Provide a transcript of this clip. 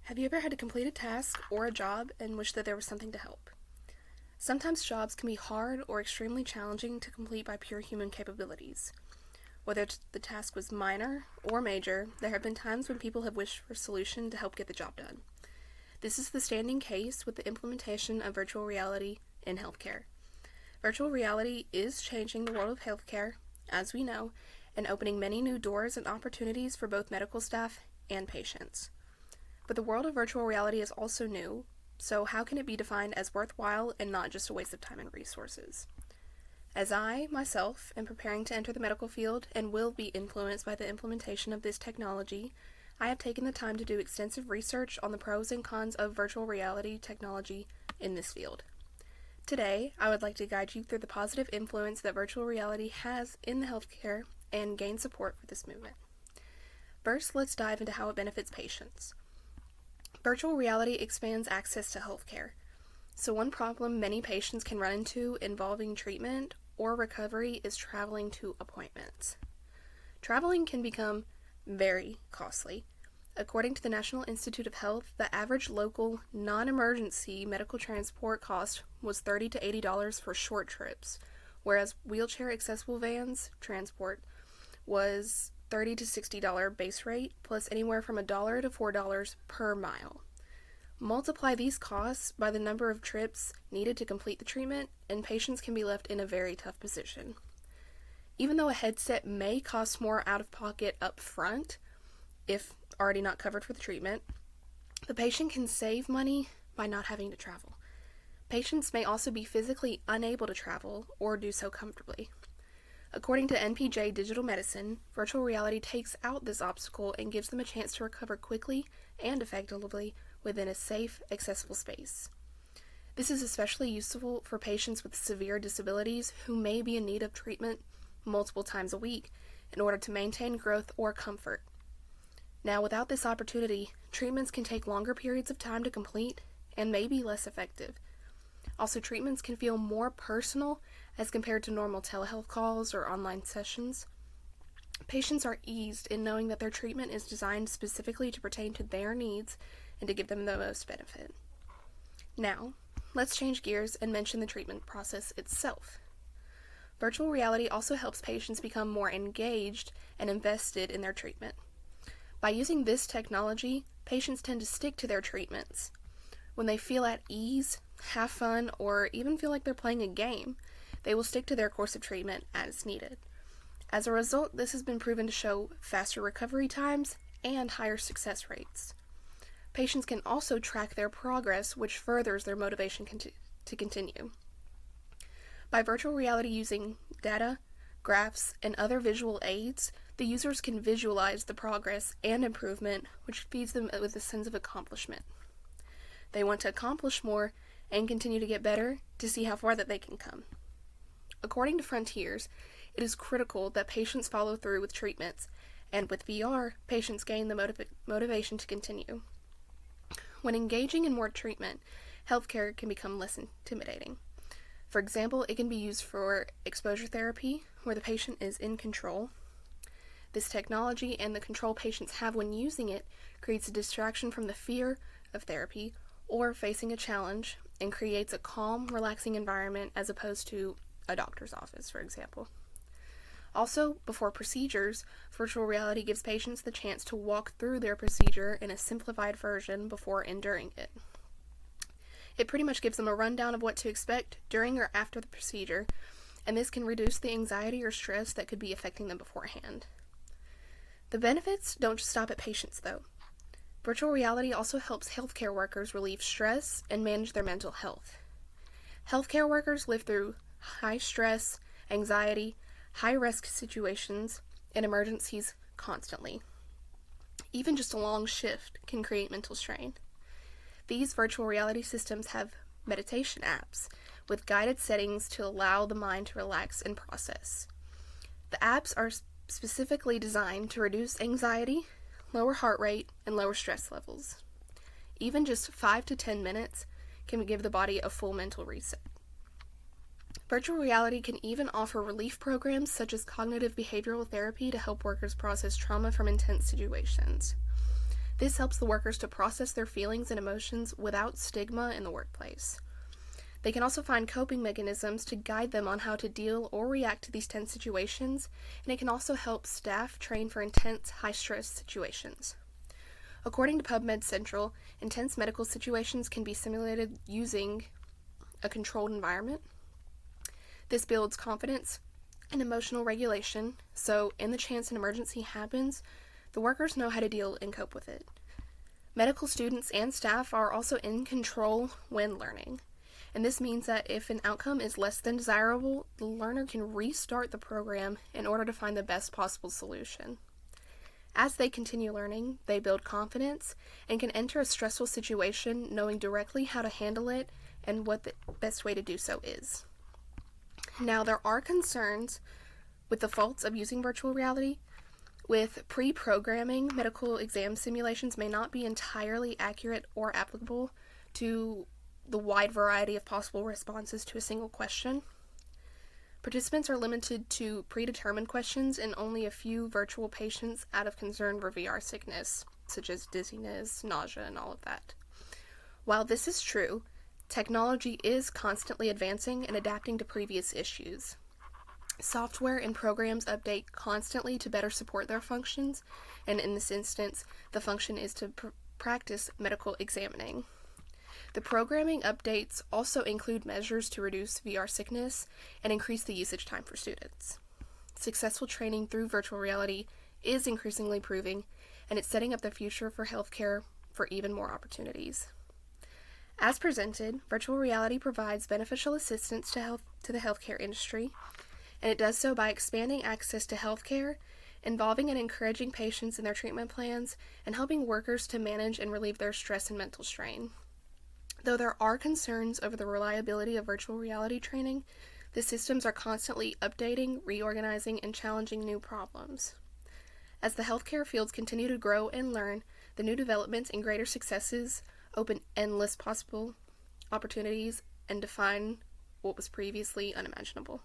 Have you ever had to complete a task or a job and wish that there was something to help? Sometimes jobs can be hard or extremely challenging to complete by pure human capabilities. Whether the task was minor or major, there have been times when people have wished for a solution to help get the job done. This is the standing case with the implementation of virtual reality in healthcare. Virtual reality is changing the world of healthcare, as we know, and opening many new doors and opportunities for both medical staff and patients. But the world of virtual reality is also new, so how can it be defined as worthwhile and not just a waste of time and resources? As I, myself, am preparing to enter the medical field and will be influenced by the implementation of this technology, I have taken the time to do extensive research on the pros and cons of virtual reality technology in this field. Today, I would like to guide you through the positive influence that virtual reality has in the healthcare and gain support for this movement. First, let's dive into how it benefits patients. Virtual reality expands access to healthcare. So one problem many patients can run into involving treatment or recovery is traveling to appointments. Traveling can become very costly. According to the National Institute of Health, the average local non-emergency medical transport cost was $30 to $80 for short trips, whereas wheelchair-accessible vans transport was $30 to $60 base rate, plus anywhere from $1 to $4 per mile. Multiply these costs by the number of trips needed to complete the treatment, and patients can be left in a very tough position. Even though a headset may cost more out of pocket up front, if already not covered for the treatment, the patient can save money by not having to travel. Patients may also be physically unable to travel or do so comfortably. According to NPJ Digital Medicine, virtual reality takes out this obstacle and gives them a chance to recover quickly and effectively within a safe, accessible space. This is especially useful for patients with severe disabilities who may be in need of treatment multiple times a week in order to maintain growth or comfort. Now, without this opportunity, treatments can take longer periods of time to complete and may be less effective. Also, treatments can feel more personal as compared to normal telehealth calls or online sessions. Patients are eased in knowing that their treatment is designed specifically to pertain to their needs and to give them the most benefit. Now, let's change gears and mention the treatment process itself. Virtual reality also helps patients become more engaged and invested in their treatment. By using this technology, patients tend to stick to their treatments. When they feel at ease, have fun, or even feel like they're playing a game, they will stick to their course of treatment as needed. As a result, this has been proven to show faster recovery times and higher success rates. Patients can also track their progress, which furthers their motivation to continue. By virtual reality using data, graphs, and other visual aids, the users can visualize the progress and improvement, which feeds them with a sense of accomplishment. They want to accomplish more and continue to get better to see how far that they can come. According to Frontiers, it is critical that patients follow through with treatments, and with VR, patients gain the motivation to continue. When engaging in more treatment, healthcare can become less intimidating. For example, it can be used for exposure therapy, where the patient is in control. This technology and the control patients have when using it creates a distraction from the fear of therapy or facing a challenge and creates a calm, relaxing environment as opposed to a doctor's office, for example. Also, before procedures, virtual reality gives patients the chance to walk through their procedure in a simplified version before and during it. It pretty much gives them a rundown of what to expect during or after the procedure, and this can reduce the anxiety or stress that could be affecting them beforehand. The benefits don't just stop at patients, though. Virtual reality also helps healthcare workers relieve stress and manage their mental health. Healthcare workers live through high stress, anxiety, high-risk situations, and emergencies constantly. Even just a long shift can create mental strain. These virtual reality systems have meditation apps with guided settings to allow the mind to relax and process. The apps are specifically designed to reduce anxiety, lower heart rate, and lower stress levels. Even just 5 to 10 minutes can give the body a full mental reset. Virtual reality can even offer relief programs such as cognitive behavioral therapy to help workers process trauma from intense situations. This helps the workers to process their feelings and emotions without stigma in the workplace. They can also find coping mechanisms to guide them on how to deal or react to these tense situations, and it can also help staff train for intense, high-stress situations. According to PubMed Central, intense medical situations can be simulated using a controlled environment. This builds confidence and emotional regulation, so in the chance an emergency happens, the workers know how to deal and cope with it. Medical students and staff are also in control when learning. And this means that if an outcome is less than desirable, the learner can restart the program in order to find the best possible solution. As they continue learning, they build confidence and can enter a stressful situation knowing directly how to handle it and what the best way to do so is. Now, there are concerns with the faults of using virtual reality. With pre-programming, medical exam simulations may not be entirely accurate or applicable to the wide variety of possible responses to a single question. Participants are limited to predetermined questions and only a few virtual patients out of concern for VR sickness, such as dizziness, nausea, and all of that. While this is true, technology is constantly advancing and adapting to previous issues. Software and programs update constantly to better support their functions, and in this instance, the function is to practice medical examining. The programming updates also include measures to reduce VR sickness and increase the usage time for students. Successful training through virtual reality is increasingly proving, and it's setting up the future for healthcare for even more opportunities. As presented, virtual reality provides beneficial assistance to the healthcare industry, and it does so by expanding access to healthcare, involving and encouraging patients in their treatment plans, and helping workers to manage and relieve their stress and mental strain. Though there are concerns over the reliability of virtual reality training, the systems are constantly updating, reorganizing, and challenging new problems. As the healthcare fields continue to grow and learn, the new developments and greater successes open endless possible opportunities and define what was previously unimaginable.